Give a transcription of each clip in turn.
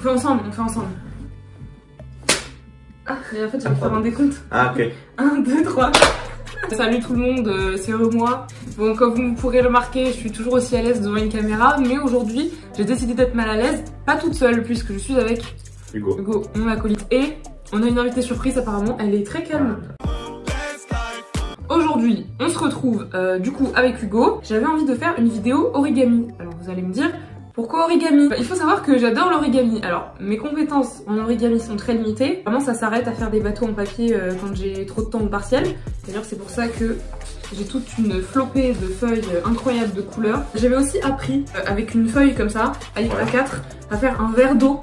On fait ensemble. Ah, mais en fait, je vais faire un décompte. Ah, ok. 1, 2, 3. Salut tout le monde, c'est moi. Bon, comme vous pourrez le remarquer, je suis toujours aussi à l'aise devant une caméra, mais aujourd'hui, j'ai décidé d'être mal à l'aise, pas toute seule, puisque je suis avec Hugo, mon acolyte. Et on a une invitée surprise apparemment, elle est très calme. Aujourd'hui, on se retrouve du coup avec Hugo. J'avais envie de faire une vidéo origami. Alors vous allez me dire, pourquoi origami? Il faut savoir que j'adore l'origami. Alors, mes compétences en origami sont très limitées. Vraiment, ça s'arrête à faire des bateaux en papier quand j'ai trop de temps au partiel. D'ailleurs, c'est pour ça que j'ai toute une flopée de feuilles incroyables de couleurs. J'avais aussi appris, avec une feuille comme ça, à A4, à faire un verre d'eau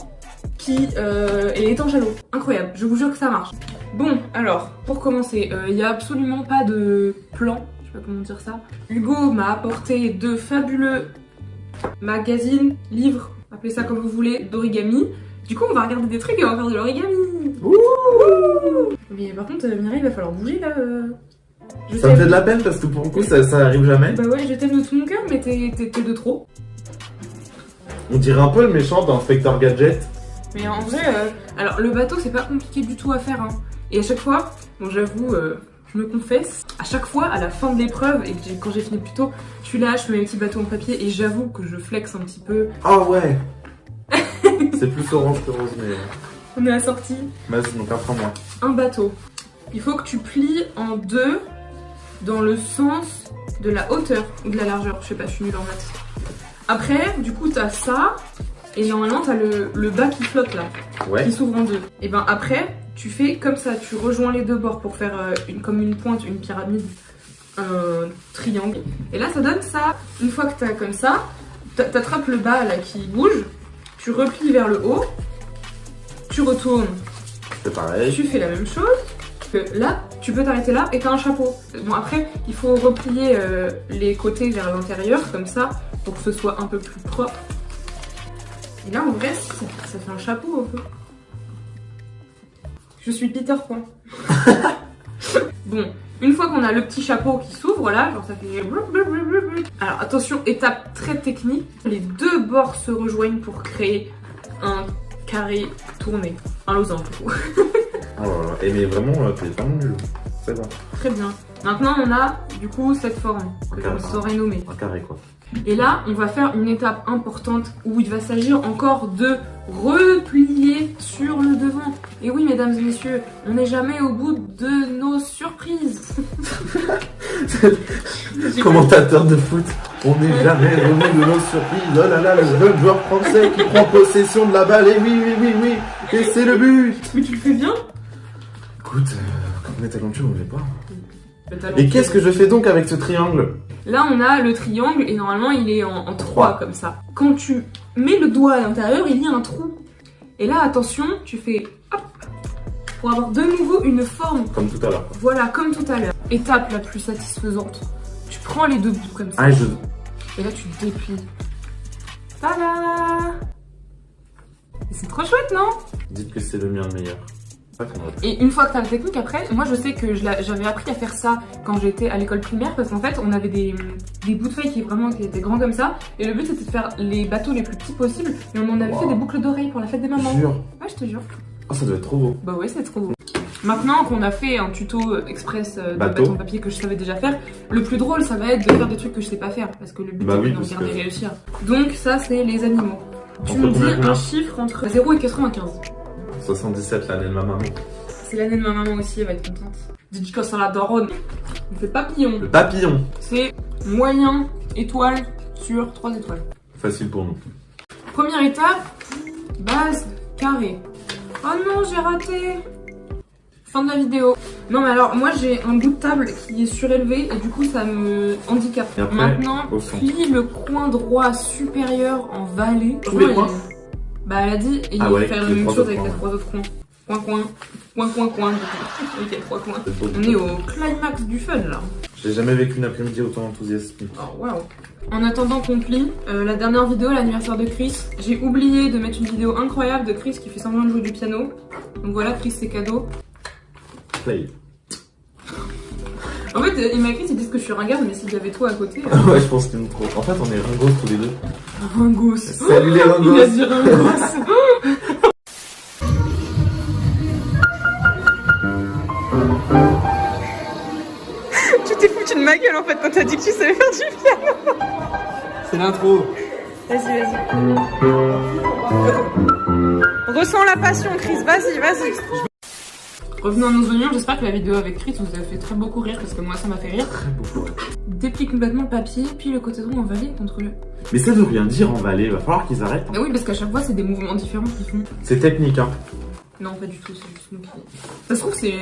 qui est étanche à l'eau. Incroyable, je vous jure que ça marche. Bon, alors, pour commencer, il n'y a absolument pas de plan, je sais pas comment dire ça. Hugo m'a apporté de fabuleux magazines, livres, appelez ça comme vous voulez, d'origami. Du coup, on va regarder des trucs et on va faire de l'origami. Mais par contre, Mireille, il va falloir bouger là. Ça me fait de la peine parce que pour le coup, ça arrive jamais. Bah ouais, je t'aime de tout mon cœur, mais t'es de trop. On dirait un peu le méchant dans Inspector Gadget. Mais en vrai, alors le bateau, c'est pas compliqué du tout à faire, hein. Et à chaque fois, bon j'avoue, je me confesse, à chaque fois, à la fin de l'épreuve, et quand j'ai fini plus tôt, je suis là, je fais mes petits bateaux en papier, et j'avoue que je flex un petit peu. Oh ouais. C'est plus orange que rose, mais... On est assorti. Vas-y, donc apprends-moi. Un bateau. Il faut que tu plies en deux dans le sens de la hauteur ou de la largeur. Je sais pas, je suis nulle en maths. Après, du coup, t'as ça, et normalement, t'as le bas qui flotte là, qui s'ouvre en deux. Et ben après, tu fais comme ça, tu rejoins les deux bords pour faire comme une pointe, une pyramide, un triangle. Et là, ça donne ça. Une fois que t'as comme ça, t'attrapes le bas là qui bouge, tu replies vers le haut, tu retournes. C'est pareil. Tu fais la même chose. Que là, tu peux t'arrêter là et t'as un chapeau. Bon, après, il faut replier les côtés vers l'intérieur, comme ça, pour que ce soit un peu plus propre. Et là, en vrai, ça fait un chapeau un peu. Je suis Peter Pan. Bon, une fois qu'on a le petit chapeau qui s'ouvre là, genre ça fait... Alors attention, étape très technique, les deux bords se rejoignent pour créer un carré tourné. Un losange du coup. Oh là là, et mais vraiment, t'es vraiment nul. C'est bon. Très bien. Maintenant, on a du coup cette forme que je saurais nommer. Un carré quoi. Et là, on va faire une étape importante où il va s'agir encore de replier sur le devant. Et oui, mesdames et messieurs, on n'est jamais au bout de nos surprises. Commentateur de foot, on n'est jamais au bout de nos surprises. Oh là là, le jeune joueur français qui prend possession de la balle. Et oui, et c'est le but. Mais tu le fais bien. Écoute, quand on est talentueux, on ne l'est pas. Et qu'est-ce que je fais donc avec ce triangle? Là, on a le triangle et normalement, il est en 3 comme ça. Quand tu mets le doigt à l'intérieur, il y a un trou. Et là, attention, tu fais hop pour avoir de nouveau une forme. Comme tout à l'heure. Voilà, comme tout à l'heure. Étape la plus satisfaisante. Tu prends les deux bouts comme ça. Ah, Et là, tu déplies. Tada! C'est trop chouette, non? Dites que c'est le mien le meilleur. Et une fois que tu as la technique, après, moi je sais que j'avais appris à faire ça quand j'étais à l'école primaire parce qu'en fait on avait des bouts de feuilles qui étaient grands comme ça et le but c'était de faire les bateaux les plus petits possibles et on en avait fait des boucles d'oreilles pour la fête des mamans. Jure. Ouais, je te jure. Oh, ça doit être trop beau. Bah ouais, c'est trop beau. Maintenant qu'on a fait un tuto express de bateau en papier que je savais déjà faire, le plus drôle ça va être de faire des trucs que je sais pas faire parce que le but c'est de regarder réussir. Donc ça c'est les animaux. Tu me dis un chiffre entre 0 et 95. 77, l'année de ma maman. C'est l'année de ma maman aussi, elle va être contente. Dédicace à la daronne. On fait papillon. Le papillon. C'est moyen étoile sur 3 étoiles. Facile pour nous. Première étape, base carré. Oh non, j'ai raté. Fin de la vidéo. Non mais alors, moi j'ai un bout de table qui est surélevé et du coup ça me handicape. Après, maintenant, plie le coin droit supérieur en vallée. Tous les coins. Bah elle a dit, et il va faire la même chose avec les 3 autres coins. Coin. Ok, 3 coins. On est au climax du fun là. J'ai jamais vécu une après-midi autant enthousiasmé. Oh waouh. En attendant qu'on plie, la dernière vidéo, l'anniversaire de Chris, j'ai oublié de mettre une vidéo incroyable de Chris qui fait semblant de jouer du piano. Donc voilà, Chris c'est cadeau. Play. En fait, il m'a écrit, ils disent que je suis ringarde, mais s'il y avait toi à côté... Ouais, je pense qu'il nous trouve. En fait, on est ringos tous les deux. Ringos. Salut les ringos. Il a dit ringos. gueule en fait quand t'as dit que tu savais faire du piano. C'est l'intro. Vas-y. Ressens la passion, Chris. Vas-y. Revenons à nos oignons. J'espère que la vidéo avec Chris vous a fait très beaucoup rire parce que moi ça m'a fait rire. Très beaucoup. Déplie complètement le papier, puis le côté droit envalé contre le. Mais ça veut rien dire emballé, va falloir qu'ils arrêtent. Ah oui, parce qu'à chaque fois c'est des mouvements différents qu'ils font. C'est technique, hein. Non, pas du tout, c'est juste nous qui. Ça se trouve, c'est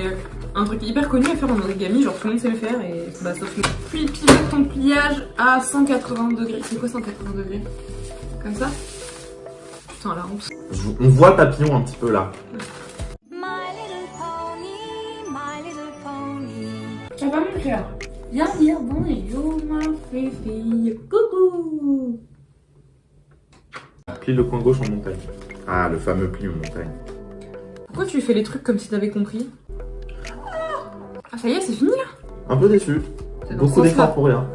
un truc hyper connu à faire en origami, genre tout le monde sait le faire et bah sauf nous. Puis pivote ton pliage à 180 degrés. C'est quoi 180 degrés? Comme ça? Putain, la honte. On voit le papillon un petit peu là. Ça va mon cœur. Viens dire bonjour ma fille. Coucou. Plie le coin gauche en montagne. Ah, le fameux pli en montagne. Pourquoi tu fais les trucs comme si t'avais compris? Ah ça y est, c'est fini là? Un peu déçu. C'est dans Beaucoup ce sens-là. d'efforts pour rien.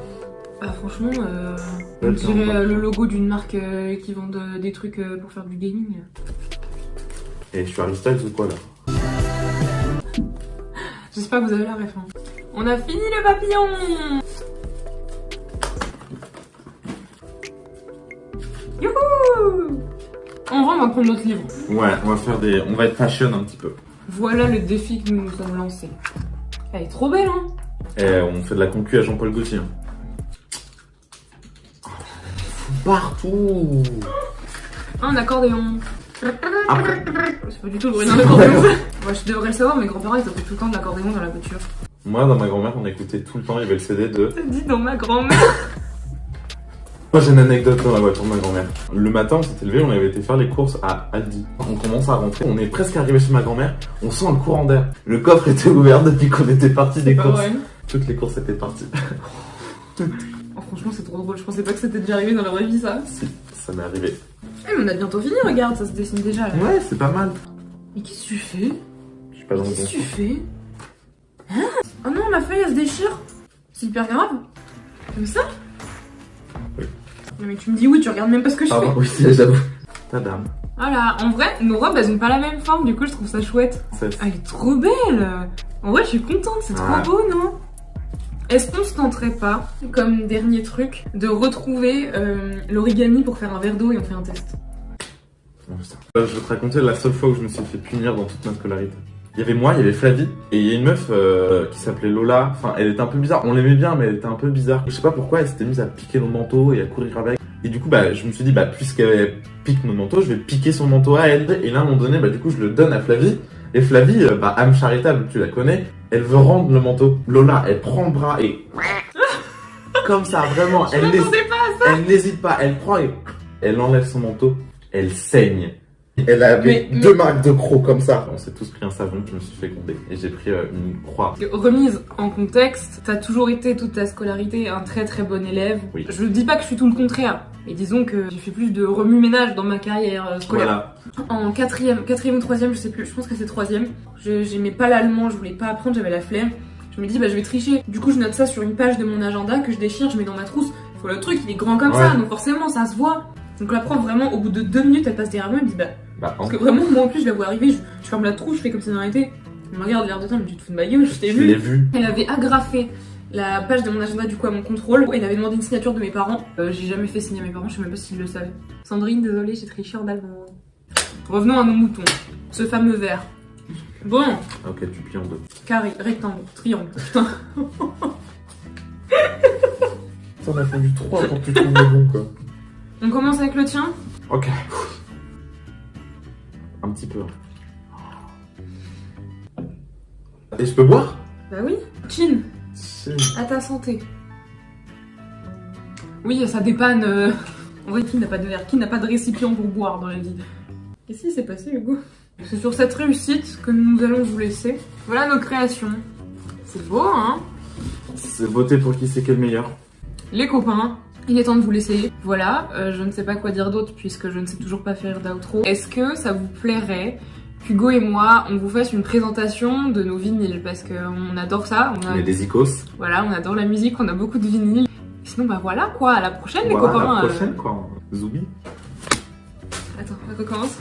Ah franchement, on dirait le logo d'une marque qui vend des trucs pour faire du gaming. Et je suis Harry Styles ou quoi là? J'espère que vous avez la ref. Hein. On a fini le papillon. Youhou. En vrai, on va prendre notre livre. Ouais, on va être fashion un petit peu. Voilà le défi que nous nous sommes lancés. Elle est trop belle, hein? Et on fait de la concu à Jean-Paul Gaultier. Partout. Un accordéon. Après. C'est pas du tout le bruit d'un accordéon. Moi, je devrais le savoir, mes grands-parents ils écoutaient tout le temps de l'accordéon dans la voiture. Moi, dans ma grand-mère, on écoutait tout le temps, il y avait le CD de... T'as dit dans ma grand-mère. Moi, j'ai une anecdote dans la voiture de ma grand-mère. Le matin, on s'était levé, on avait été faire les courses à Aldi. On commence à rentrer, on est presque arrivé chez ma grand-mère, on sent le courant d'air. Le coffre était ouvert depuis qu'on était parti des courses. Vrai. Toutes les courses étaient parties. Oh, franchement, c'est trop drôle. Je pensais pas que c'était déjà arrivé dans la vraie vie, ça. Si, ça m'est arrivé. Eh, mais on a bientôt fini, regarde, ça se dessine déjà là. Ouais, c'est pas mal. Mais qu'est-ce que tu fais? Je suis pas dans le bon Qu'est-ce que tu sens. fais? Hein? Oh non, ma feuille elle se déchire. C'est hyper grave. Comme ça? Oui. Non mais tu me dis oui, tu regardes même pas ce que je Pardon, fais. oui, si, j'avoue. Tadam. Voilà, en vrai, nos robes elles ont pas la même forme, du coup je trouve ça chouette. C'est... Ah, elle est trop belle. En vrai, je suis contente, c'est Ouais. trop beau, non? Est-ce qu'on se tenterait pas, comme dernier truc, de retrouver l'origami pour faire un verre d'eau et on fait un test? Bon, putain. Je vais te raconter la seule fois où je me suis fait punir dans toute ma scolarité. Il y avait moi, il y avait Flavie, et il y a une meuf qui s'appelait Lola. Enfin, elle était un peu bizarre. On l'aimait bien, mais elle était un peu bizarre. Je sais pas pourquoi, elle s'était mise à piquer nos manteaux et à courir avec. Et du coup, bah, je me suis dit, bah, puisqu'elle pique nos manteaux, je vais piquer son manteau à elle. Et là, à un moment donné, bah, du coup, je le donne à Flavie. Et Flavie, bah, âme charitable, tu la connais, elle veut rendre le manteau. Lola, elle prend le bras et... Comme ça, vraiment, Je m'attendais pas à ça. elle n'hésite pas, elle prend et... Elle enlève son manteau, elle saigne. Elle avait Mais- deux marques de crocs comme ça. On s'est tous pris un savon, je me suis fait gronder. Et j'ai pris une croix. Remise en contexte, t'as toujours été toute ta scolarité un très très bon élève. Oui. Je dis pas que je suis tout le contraire, mais disons que j'ai fait plus de remue-ménage dans ma carrière scolaire. Voilà. En quatrième ou troisième, je sais plus, je pense que c'est troisième. J'aimais pas l'allemand, je voulais pas apprendre, j'avais la flemme. Je me dis bah je vais tricher. Du coup je note ça sur une page de mon agenda que je déchire, je mets dans ma trousse. Faut le truc, il est grand comme ça, Ouais. donc forcément ça se voit. Donc la prof vraiment au bout de 2 minutes elle passe derrière moi et me dit bah Bah, parce que vraiment moi en plus je la vois arriver, je ferme la trousse, je fais comme si de rien n'était. Elle me regarde l'air de temps, elle me dit tu te fous de ma gueule, je t'ai je l'ai vu. vu. Elle avait agrafé la page de mon agenda du coup à mon contrôle. Elle avait demandé une signature de mes parents. J'ai jamais fait signer à mes parents, je sais même pas s'ils le savaient. Sandrine, désolée, j'ai triché en allemand. Revenons à nos moutons. Ce fameux verre. Bon, Ok, tu plies en deux. carré, rectangle, triangle. Putain. T'en as fondu 3 pour que tu trouves le bon, quoi. On commence avec le tien. Ok. Un petit peu. Et je peux boire? Bah oui. Chin, Si. à ta santé. Oui, ça dépanne. En vrai, qui n'a pas de verre? Qui n'a pas de récipient pour boire dans la vie? Qu'est-ce qui s'est passé, Hugo? C'est sur cette réussite que nous allons vous laisser. Voilà nos créations. C'est beau, hein? C'est voter pour qui c'est qui est le meilleur. Les copains, il est temps de vous laisser. Voilà, je ne sais pas quoi dire d'autre puisque je ne sais toujours pas faire d'outro. Est-ce que ça vous plairait qu'Hugo et moi, on vous fasse une présentation de nos vinyles? Parce qu'on adore ça. On est des icos. Voilà, on adore la musique, on a beaucoup de vinyles. Sinon, bah voilà quoi, à la prochaine les Voilà, copains. la prochaine, quoi. Zoubi. Attends, on recommence.